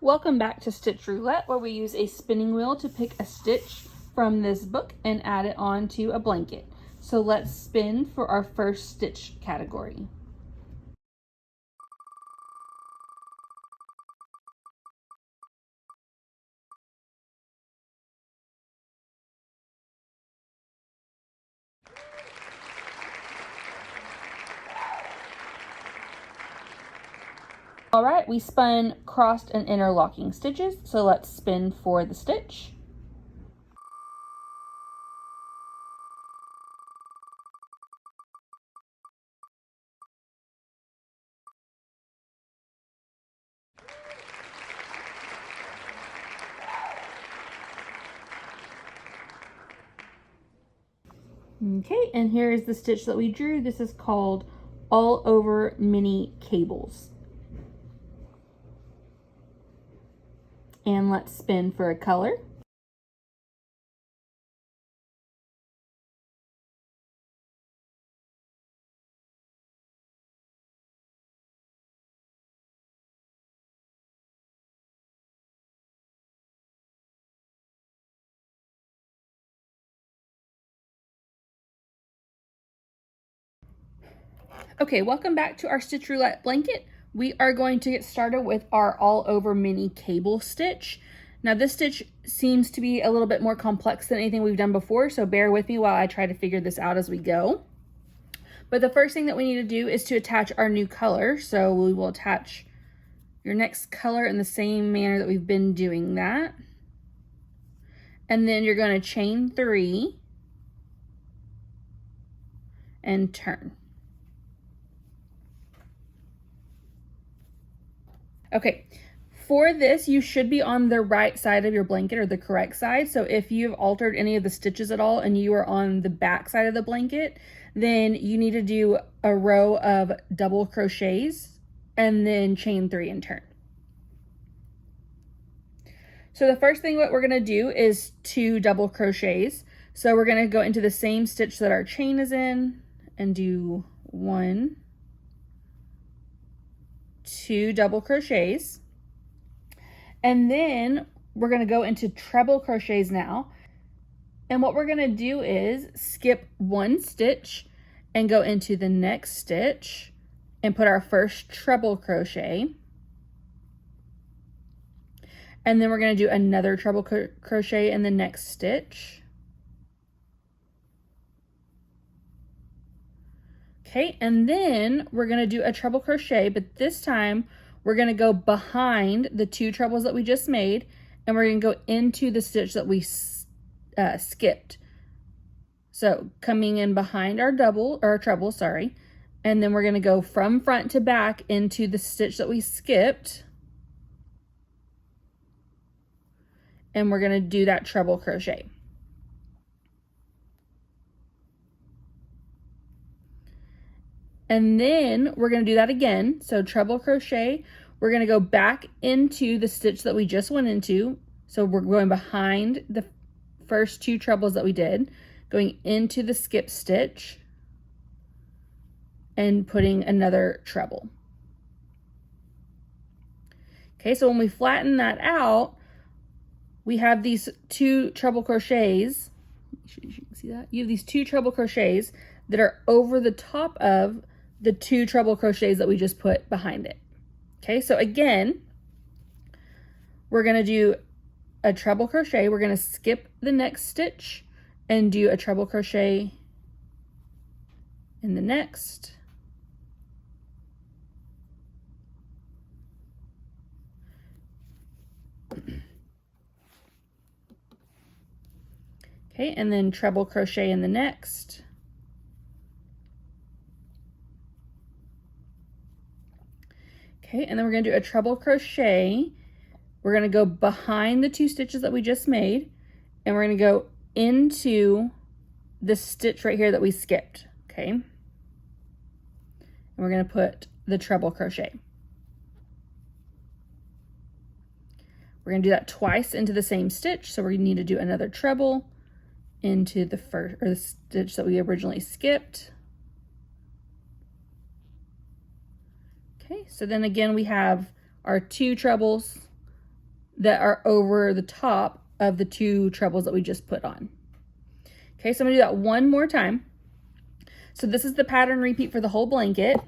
Welcome back to Stitch Roulette, where we use a spinning wheel to pick a stitch from this book and add it onto a blanket. So let's spin for our first stitch category. All right, we spun crossed and interlocking stitches, so let's spin for the stitch. Okay, and here is the stitch that we drew. This is called Allover Mini Cables. And let's spin for a color. Okay, welcome back to our Stitch Roulette blanket. We are going to get started with our Allover Mini Cable stitch. Now this stitch seems to be a little bit more complex than anything we've done before, so bear with me while I try to figure this out as we go. But the first thing that we need to do is to attach our new color. So we will attach your next color in the same manner that we've been doing that. And then you're going to chain 3 and turn. Okay, for this, you should be on the right side of your blanket, or the correct side. So if you've altered any of the stitches at all and you are on the back side of the blanket, then you need to do a row of double crochets and then chain 3 and turn. So the first thing that we're gonna do is 2 double crochets. So we're gonna go into the same stitch that our chain is in and do 1, 2 double crochets. And then we're going to go into treble crochets now. And what we're going to do is skip 1 stitch and go into the next stitch and put our first treble crochet. And then we're going to do another treble crochet in the next stitch. Okay, and then we're going to do a treble crochet, but this time we're going to go behind the 2 trebles that we just made, and we're going to go into the stitch that we skipped. So coming in behind our treble, sorry, and then we're going to go from front to back into the stitch that we skipped, and we're going to do that treble crochet. And then we're going to do that again. So treble crochet, we're going to go back into the stitch that we just went into. So we're going behind the first 2 trebles that we did, going into the skip stitch and putting another treble. Okay, so when we flatten that out, we have these 2 treble crochets. Make sure you can see that. You have these 2 treble crochets that are over the top of the 2 treble crochets that we just put behind it. Okay, so again, we're going to do a treble crochet. We're going to skip the next stitch and do a treble crochet in the next. Okay, and then treble crochet in the next. Okay, and then we're going to do a treble crochet. We're going to go behind the 2 stitches that we just made, and we're going to go into the stitch right here that we skipped, okay? And we're going to put the treble crochet. We're going to do that twice into the same stitch, so we need to do another treble into the first, or the stitch that we originally skipped. Okay, so then again we have our 2 trebles that are over the top of the 2 trebles that we just put on. Okay, so I'm gonna do that one more time. So this is the pattern repeat for the whole blanket.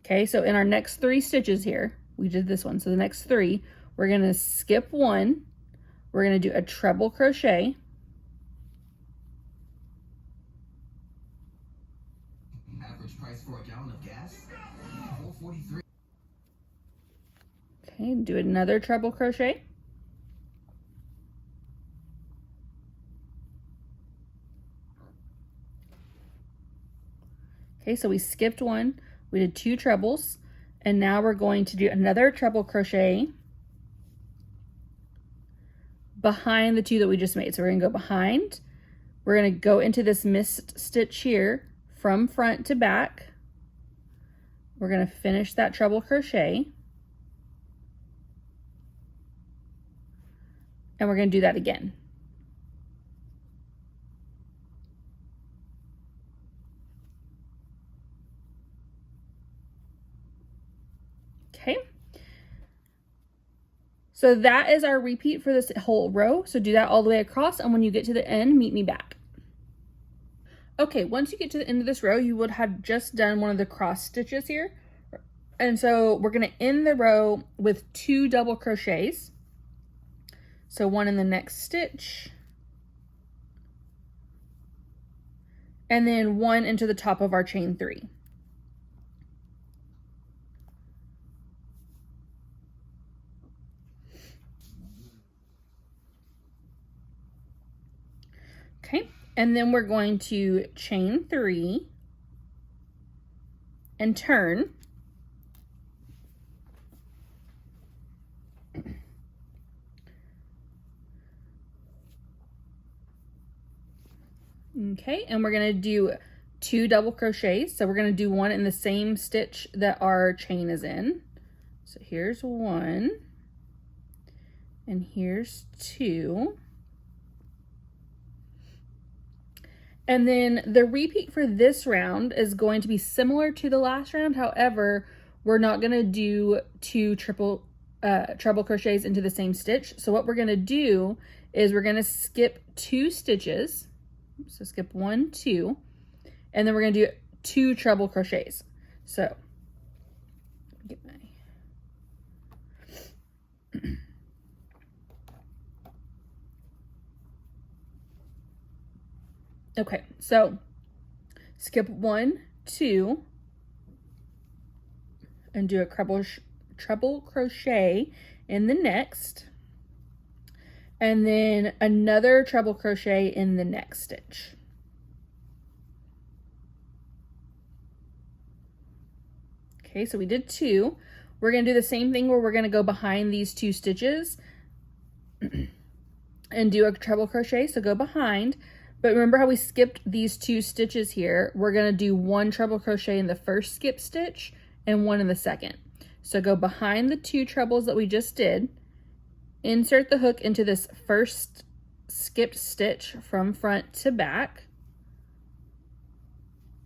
Okay, so in our next 3 stitches here, we did this one. So the next 3, we're gonna skip 1. We're gonna do a treble crochet. Average price for a gallon of gas, $4.43. Okay, do another treble crochet. Okay, so we skipped 1, we did 2 trebles, and now we're going to do another treble crochet behind the 2 that we just made. So we're gonna go behind, we're gonna go into this missed stitch here from front to back. We're gonna finish that treble crochet, and we're gonna do that again. Okay, so that is our repeat for this whole row. So do that all the way across, and when you get to the end, meet me back. Okay, once you get to the end of this row, you would have just done one of the cross stitches here. And so we're gonna end the row with 2 double crochets. So 1 in the next stitch, and then 1 into the top of our chain 3. Okay, and then we're going to chain 3 and turn. Okay, and we're gonna do 2 double crochets. So we're gonna do 1 in the same stitch that our chain is in. So here's 1, and here's 2. And then the repeat for this round is going to be similar to the last round. However, we're not gonna do 2 treble crochets into the same stitch. So what we're gonna do is we're gonna skip 2 stitches. So skip 1, 2, and then we're gonna do 2 treble crochets. So get my okay, so skip 1, 2, and do a treble crochet in the next, and then another treble crochet in the next stitch. Okay, so we did 2. We're gonna do the same thing where we're gonna go behind these 2 stitches and do a treble crochet. So go behind, but remember how we skipped these 2 stitches here? We're gonna do 1 treble crochet in the first skip stitch and 1 in the second. So go behind the 2 trebles that we just did, insert the hook into this first skipped stitch from front to back.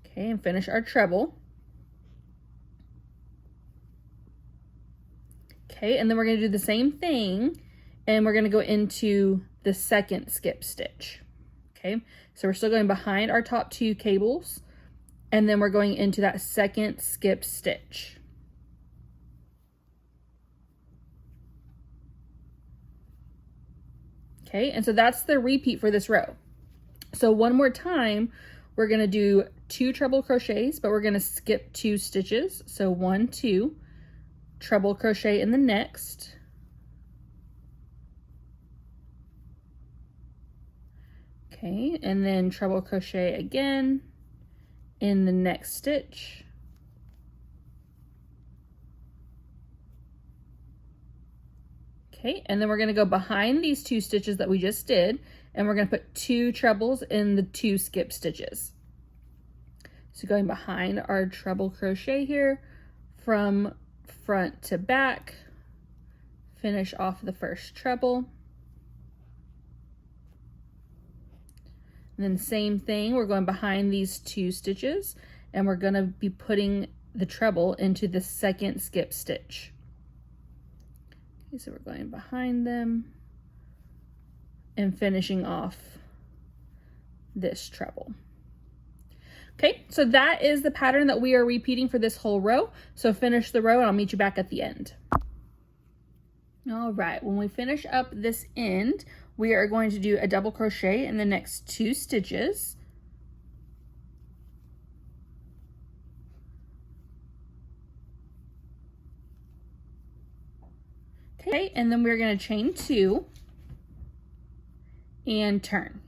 Okay, and finish our treble. Okay, and then we're gonna do the same thing, and we're gonna go into the second skip stitch. Okay, so we're still going behind our top 2 cables, and then we're going into that second skip stitch. Okay, and so that's the repeat for this row. So one more time, we're gonna do 2 treble crochets, but we're gonna skip 2 stitches. So 1, 2, treble crochet in the next. Okay, and then treble crochet again in the next stitch. Okay, and then we're gonna go behind these 2 stitches that we just did, and we're gonna put 2 trebles in the 2 skip stitches. So going behind our treble crochet here from front to back, finish off the first treble. And then same thing, we're going behind these 2 stitches, and we're gonna be putting the treble into the second skip stitch. Okay, so we're going behind them and finishing off this treble. Okay, so that is the pattern that we are repeating for this whole row. So finish the row and I'll meet you back at the end. All right, when we finish up this end, we are going to do a double crochet in the next 2 stitches. Okay, and then we're going to chain 2 and turn.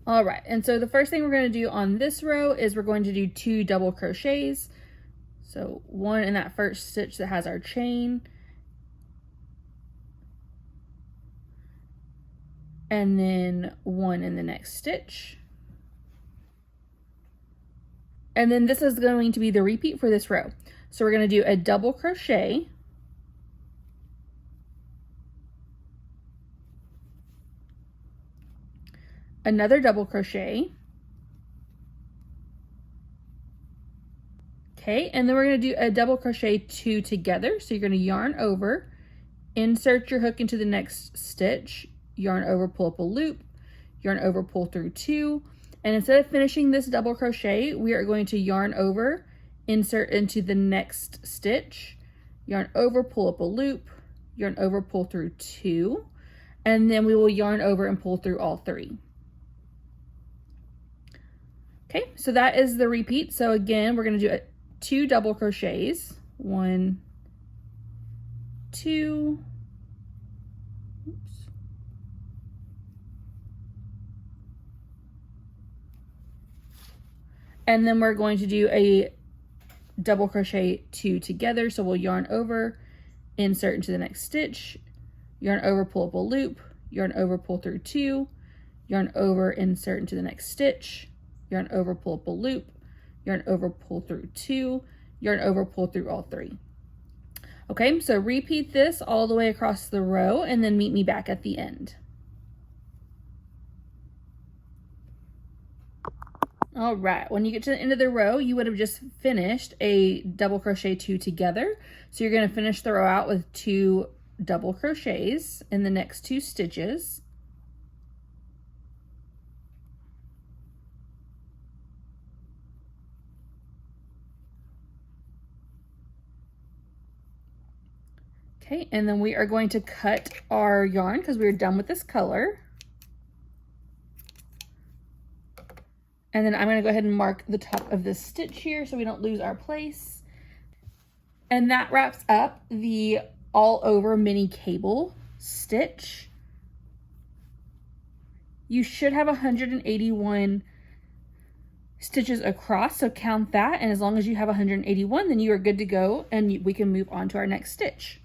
All right, and so the first thing we're going to do on this row is we're going to do 2 double crochets. So 1 in that first stitch that has our chain, and then 1 in the next stitch. And then this is going to be the repeat for this row. So we're going to do a double crochet, another double crochet, okay, and then we're going to do a double crochet 2 together. So you're going to yarn over, insert your hook into the next stitch, yarn over, pull up a loop, yarn over, pull through 2, and instead of finishing this double crochet, we are going to yarn over, insert into the next stitch, yarn over, pull up a loop, yarn over, pull through 2, and then we will yarn over and pull through all 3. Okay, so that is the repeat. So again, we're going to do 2 double crochets, 1, 2, oops, and then we're going to do a double crochet 2 together. So we'll yarn over, insert into the next stitch, yarn over, pull up a loop, yarn over, pull through 2, yarn over, insert into the next stitch, yarn over, pull up a loop, yarn over, pull through 2, yarn over, pull through all 3. Okay, so repeat this all the way across the row and then meet me back at the end. All right, when you get to the end of the row, you would have just finished a double crochet 2 together. So you're going to finish the row out with 2 double crochets in the next 2 stitches. Okay, and then we are going to cut our yarn because we're done with this color. And then I'm going to go ahead and mark the top of this stitch here so we don't lose our place. And that wraps up the all over mini cable stitch. You should have 181 stitches across, so count that. And as long as you have 181, then you are good to go and we can move on to our next stitch.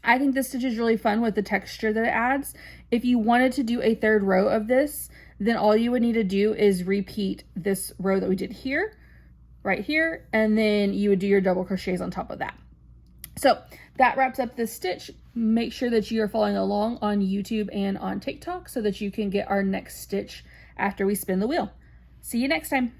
I think this stitch is really fun with the texture that it adds. If you wanted to do a 3rd row of this, then all you would need to do is repeat this row that we did here, right here, and then you would do your double crochets on top of that. So that wraps up this stitch. Make sure that you are following along on YouTube and on TikTok so that you can get our next stitch after we spin the wheel. See you next time.